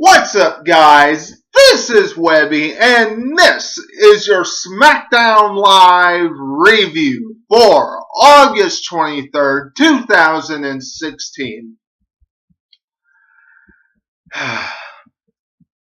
What's up, guys? This is Webby, and this is your SmackDown Live review for August 23rd, 2016.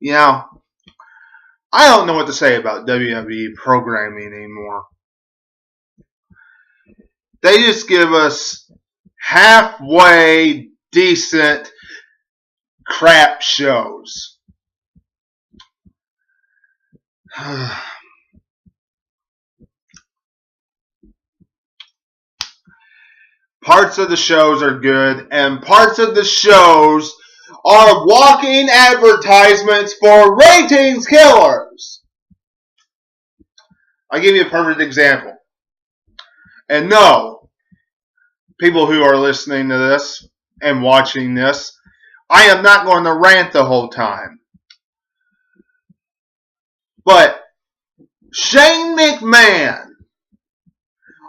You know, I don't know what to say about WWE programming anymore. They just give us halfway decent crap shows. Parts of the shows are good, and parts of the shows are walking advertisements for ratings killers. I'll give you a perfect example. And no, people who are listening to this and watching this, I am not going to rant the whole time. But Shane McMahon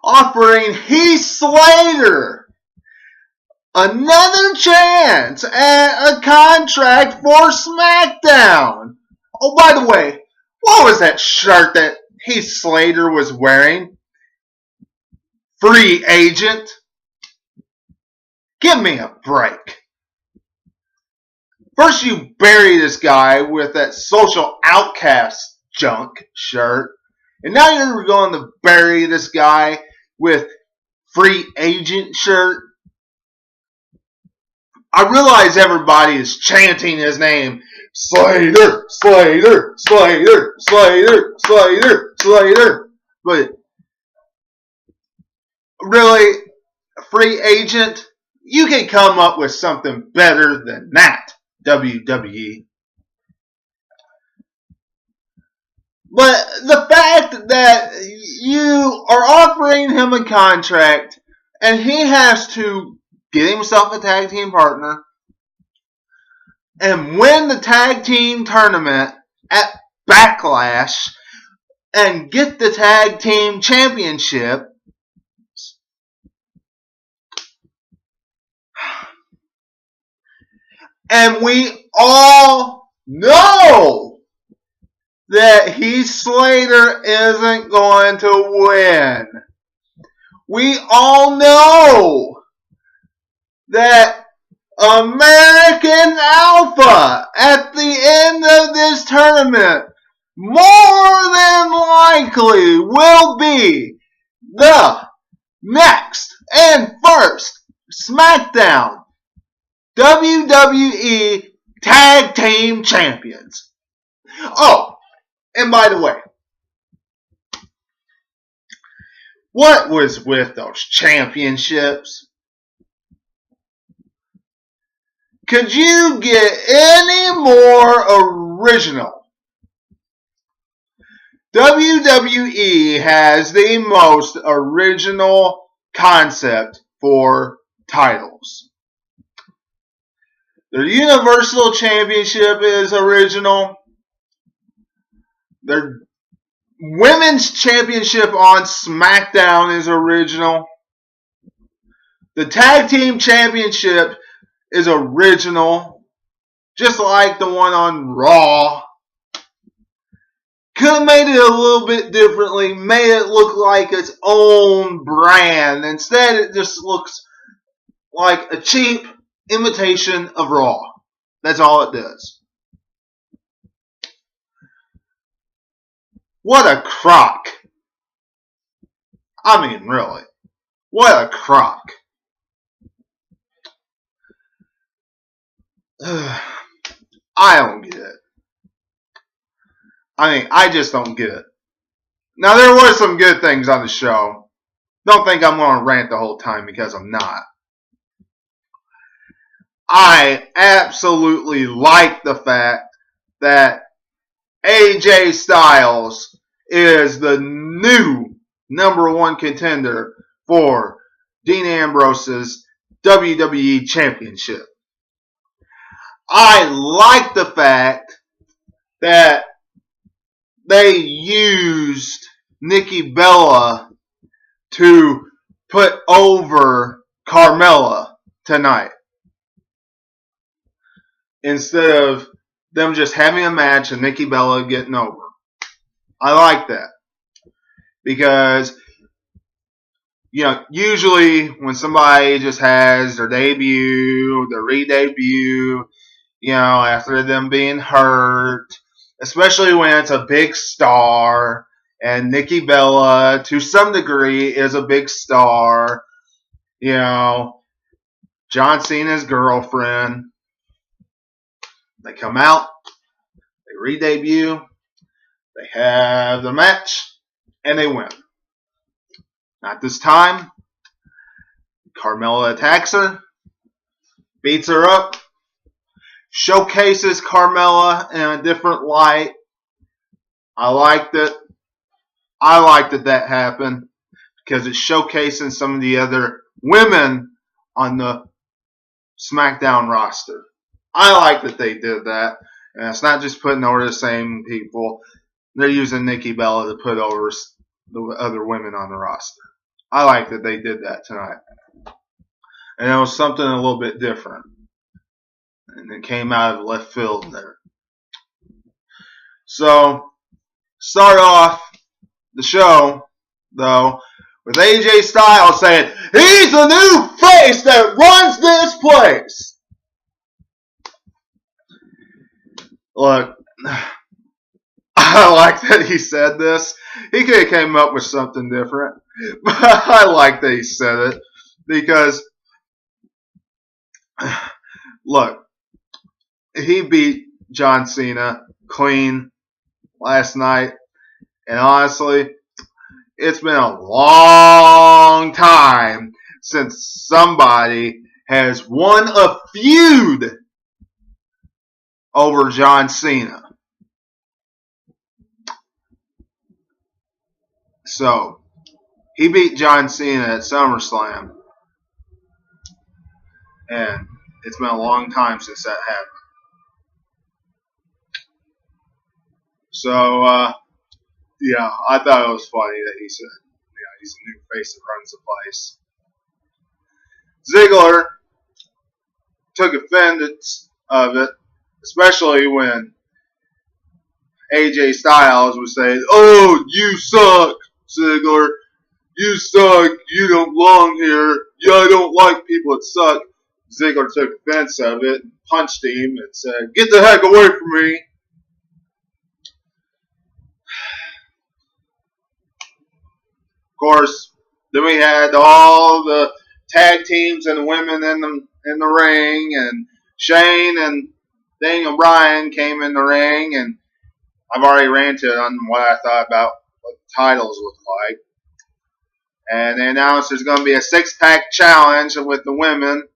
offering Heath Slater another chance at a contract for SmackDown. Oh, by the way, what was that shirt that Heath Slater was wearing? Free agent? Give me a break. First you bury this guy with that social outcast junk shirt, and now you're going to bury this guy with free agent shirt. I realize everybody is chanting his name. Slater, Slater, Slater, Slater, Slater, Slater. But really, free agent, you can come up with something better than that, WWE. But the fact that you are offering him a contract and he has to get himself a tag team partner and win the tag team tournament at Backlash and get the tag team championship, and we all know that Heath Slater isn't going to win. We all know that American Alpha at the end of this tournament more than likely will be the next and first SmackDown WWE Tag Team Champions. Oh, and by the way, what was with those championships? Could you get any more original? WWE has the most original concept for titles. Their Universal Championship is original. Their Women's Championship on SmackDown is original. The Tag Team Championship is original, just like the one on Raw. Could have made it a little bit differently, made it look like its own brand. Instead, it just looks like a cheap imitation of Raw. That's all it does. What a crock. I mean, really. What a crock. I don't get it. I just don't get it. Now, there were some good things on the show. Don't think I'm going to rant the whole time, because I'm not. I absolutely like the fact that AJ Styles is the new #1 contender for Dean Ambrose's WWE Championship. I like the fact that they used Nikki Bella to put over Carmella tonight, instead of them just having a match and Nikki Bella getting over. I like that. Because, usually when somebody just has their debut, their re-debut, after them being hurt, especially when it's a big star, and Nikki Bella, to some degree, is a big star, John Cena's girlfriend. They come out, they re-debut, they have the match, and they win. Not this time. Carmella attacks her, beats her up, showcases Carmella in a different light. I liked it. I liked that happened because it's showcasing some of the other women on the SmackDown roster. I like that they did that. And it's not just putting over the same people. They're using Nikki Bella to put over the other women on the roster. I like that they did that tonight. And it was something a little bit different. And it came out of left field there. So, start off the show, though, with AJ Styles saying, he's the new face that runs this place. Look, I like that he said this. He could have came up with something different. But I like that he said it. Because, look, he beat John Cena clean last night. And honestly, it's been a long time since somebody has won a feud over John Cena. So, he beat John Cena at SummerSlam. And it's been a long time since that happened. So, yeah, I thought it was funny that he said, he's the new face that runs the place. Ziggler took offense of it, especially when AJ Styles was saying, oh, you suck, Ziggler. You suck. You don't belong here. Yeah, I don't like people that suck. Ziggler took offense of it, punched him, and said, get the heck away from me. Of course, then we had all the tag teams and the women in the ring, and Shane and Daniel Bryan came in the ring, and I've already ranted on what I thought about what the titles look like. And they announced there's going to be a six-pack challenge with the women.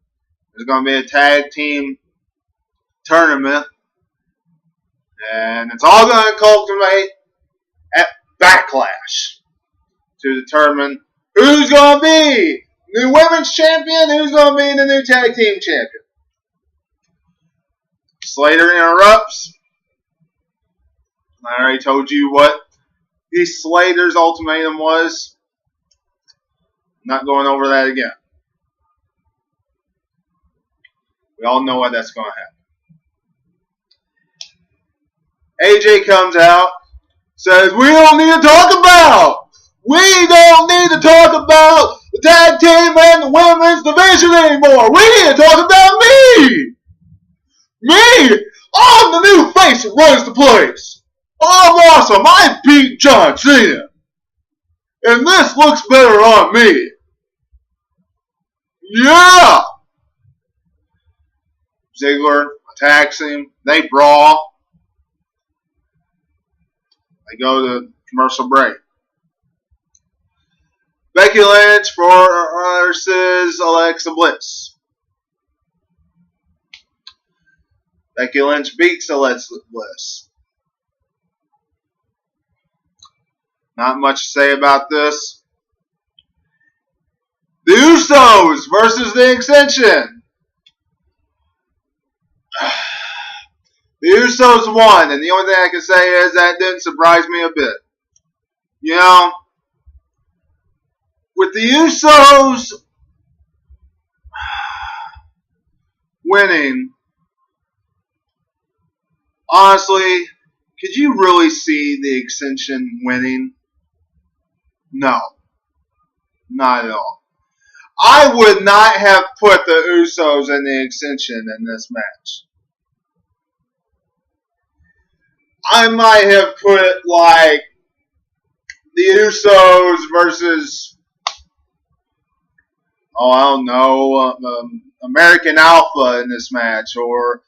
There's going to be a tag team tournament. And it's all going to culminate at Backlash to determine who's going to be the women's champion, who's going to be the new tag team champion. Slater interrupts. I already told you what Slater's ultimatum was. Not going over that again. We all know what that's going to happen. AJ comes out, says, we don't need to talk about the tag team and the women's division anymore. We need to talk about me. Me, I'm the new face that runs the place. I'm awesome. I beat John Cena. And this looks better on me. Yeah! Ziggler attacks him. They brawl. They go to commercial break. Becky Lynch versus Alexa Bliss. Becky Lynch beats Alexa Bliss. Not much to say about this. The Usos versus the Extension. The Usos won, and the only thing I can say is that didn't surprise me a bit. With the Usos winning, honestly, could you really see the Ascension winning? No, not at all. I would not have put the Usos and the Ascension in this match. I might have put like the Usos versus, I don't know, American Alpha in this match, or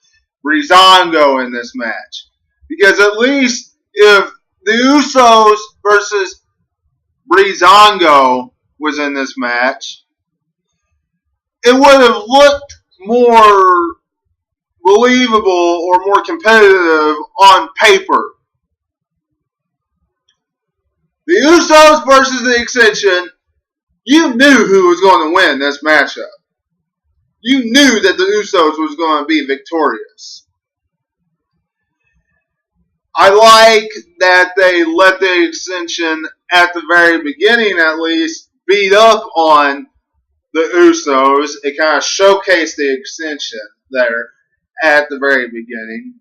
Breezango in this match. Because at least if the Usos versus Breezango was in this match, it would have looked more believable or more competitive on paper. The Usos versus the Ascension, you knew who was going to win this matchup. You knew that the Usos was going to be victorious. I like that they let the Ascension, at the very beginning at least, beat up on the Usos. It kind of showcased the Ascension there at the very beginning.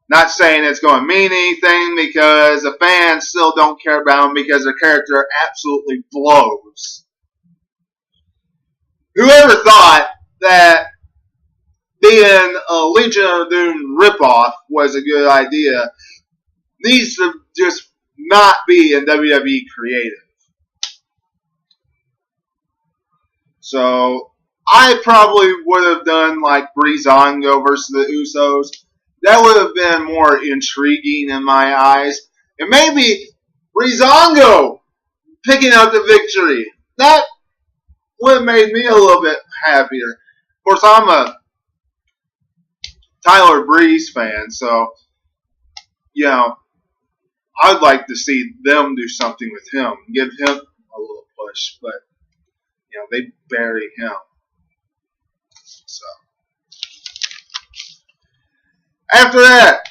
Not saying it's going to mean anything because the fans still don't care about them because their character absolutely blows. Whoever thought that being a Legion of Doom ripoff was a good idea needs to just not be in WWE creative. So I probably would have done like Breezango versus the Usos. That would have been more intriguing in my eyes. And maybe Breezango picking up the victory. That would have made me a little bit happier. Of course, I'm a Tyler Breeze fan, so, I'd like to see them do something with him. Give him a little push, but, they bury him. So. After that,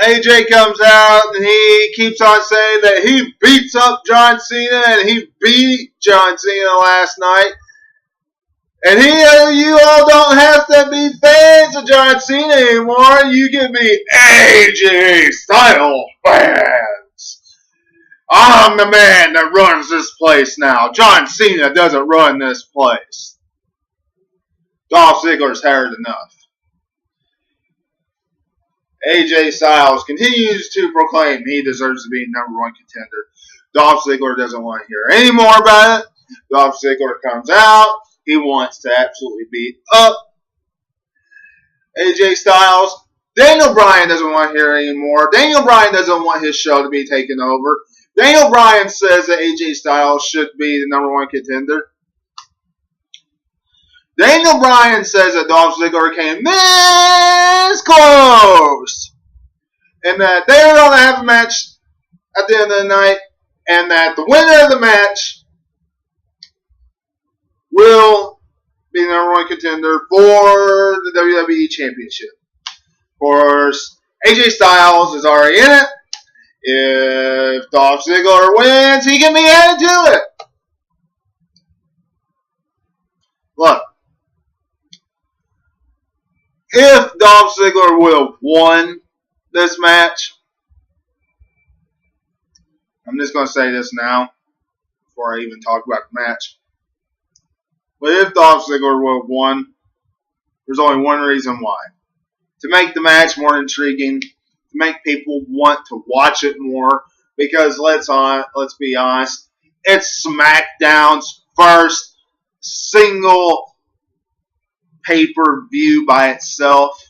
AJ comes out and he keeps on saying that he beats up John Cena and he beat John Cena last night. And you all don't have to be fans of John Cena anymore. You can be AJ Styles fans. I'm the man that runs this place now. John Cena doesn't run this place. Dolph Ziggler's heard enough. AJ Styles continues to proclaim he deserves to be number one contender. Dolph Ziggler doesn't want to hear any more about it. Dolph Ziggler comes out. He wants to absolutely beat up AJ Styles. Daniel Bryan doesn't want to hear anymore. Daniel Bryan doesn't want his show to be taken over. Daniel Bryan says that AJ Styles should be the number one contender. Daniel Bryan says that Dolph Ziggler came this close. And that they're going to have a match at the end of the night. And that the winner of the match will be the number one contender for the WWE Championship. Of course, AJ Styles is already in it. If Dolph Ziggler wins, he can be added to it. Look, if Dolph Ziggler would have won this match, I'm just going to say this now before I even talk about the match. But if Dolph Ziggler would have won, there's only one reason why. To make the match more intriguing, to make people want to watch it more. Because let's be honest, it's SmackDown's first single pay-per-view by itself.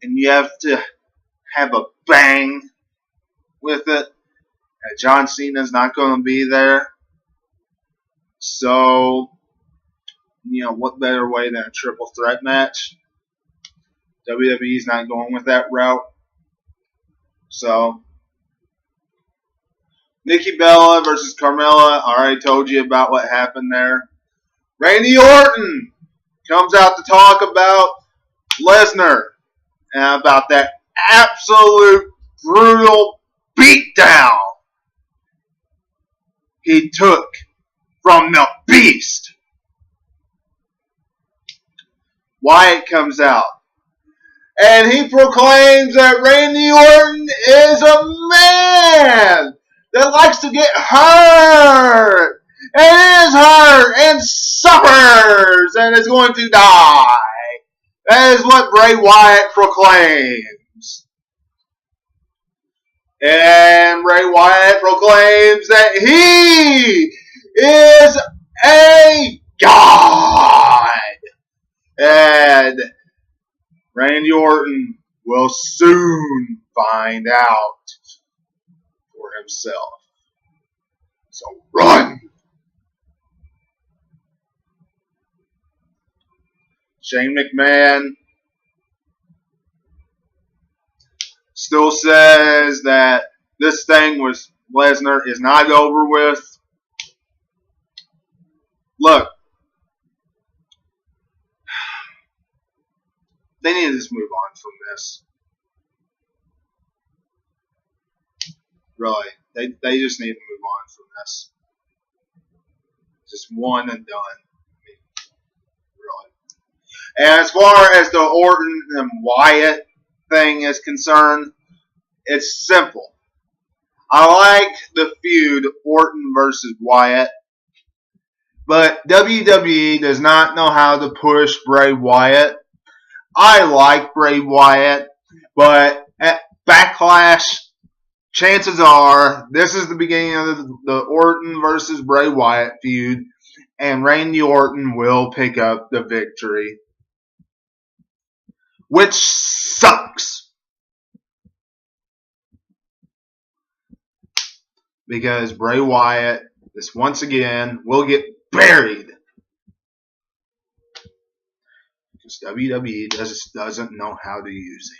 And you have to have a bang with it. And John Cena's not going to be there. So, what better way than a triple threat match? WWE's not going with that route. So, Nikki Bella versus Carmella. I already told you about what happened there. Randy Orton comes out to talk about Lesnar and about that absolute brutal beatdown he took from the Beast. Wyatt comes out. And he proclaims that Randy Orton is a man that likes to get hurt. And is hurt and suffers and is going to die. That is what Bray Wyatt proclaims. And Bray Wyatt proclaims that he is a god. And Randy Orton will soon find out for himself. So run! Shane McMahon still says that this thing with Lesnar is not over with. Look, they need to just move on from this. Really, they just need to move on from this. Just one and done. Really. And as far as the Orton and Wyatt thing is concerned, it's simple. I like the feud Orton versus Wyatt, but WWE does not know how to push Bray Wyatt. I like Bray Wyatt, but at Backlash, chances are this is the beginning of the Orton versus Bray Wyatt feud, and Randy Orton will pick up the victory, which sucks because Bray Wyatt, this once again, will get buried because WWE just doesn't know how to use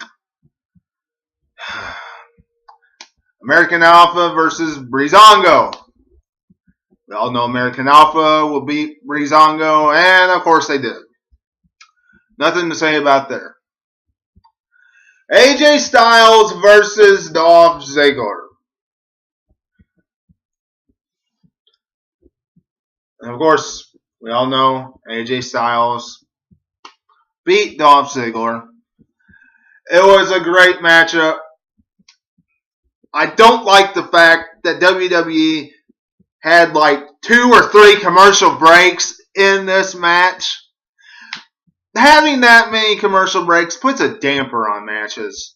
him. American Alpha versus Breezango. We all know American Alpha will beat Breezango, and of course they did. Nothing to say about there. AJ Styles versus Dolph Ziggler. And of course, we all know AJ Styles beat Dolph Ziggler. It was a great matchup. I don't like the fact that WWE had like 2 or 3 commercial breaks in this match. Having that many commercial breaks puts a damper on matches.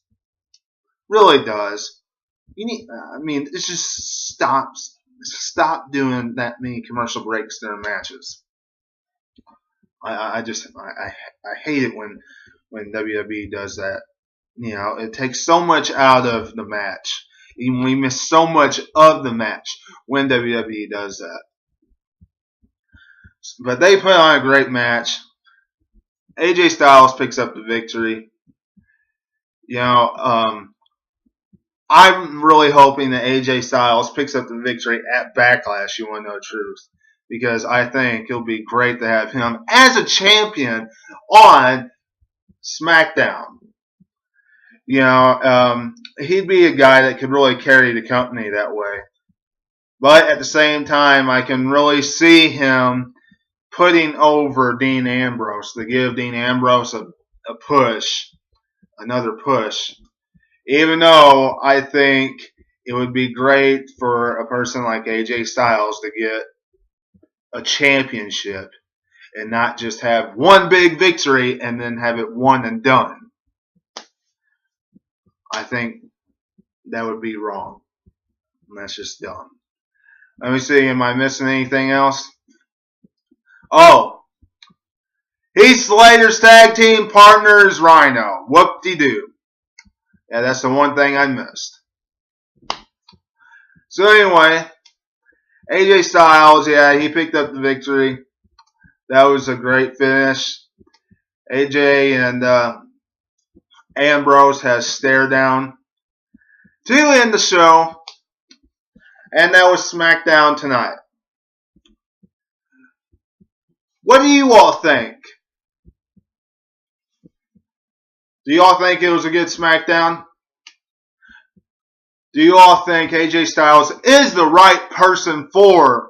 Really does. It's just stop doing that many commercial breaks during matches. I hate it when WWE does that. You know, it takes so much out of the match. We miss so much of the match when WWE does that. But they put on a great match. AJ Styles picks up the victory. You know, I'm really hoping that AJ Styles picks up the victory at Backlash, you want to know the truth. Because I think it'll be great to have him as a champion on SmackDown. You know, he'd be a guy that could really carry the company that way. But at the same time, I can really see him putting over Dean Ambrose to give Dean Ambrose a push, another push. Even though I think it would be great for a person like AJ Styles to get a championship and not just have one big victory and then have it one and done. I think that would be wrong. And that's just dumb. Let me see, am I missing anything else? Oh, Heath Slater's tag team partner is Rhino. Whoop-de-doo. Yeah, that's the one thing I missed. So anyway, AJ Styles, yeah, he picked up the victory. That was a great finish. AJ and Ambrose has stare down to end the show. And that was SmackDown tonight. What do you all think? Do you all think it was a good SmackDown? Do you all think AJ Styles is the right person to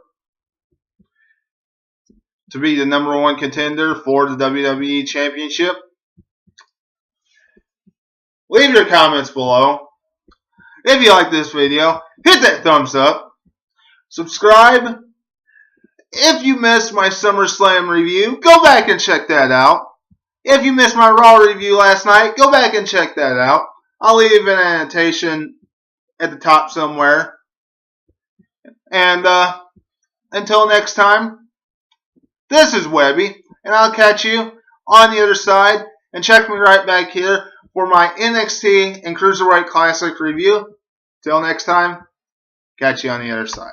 be the #1 contender for the WWE Championship? Leave your comments below. If you like this video, hit that thumbs up. Subscribe. If you missed my SummerSlam review, go back and check that out. If you missed my Raw review last night, go back and check that out. I'll leave an annotation at the top somewhere. And until next time, this is Webby, and I'll catch you on the other side. And check me right back here for my NXT and Cruiserweight Classic review. Till next time, catch you on the other side.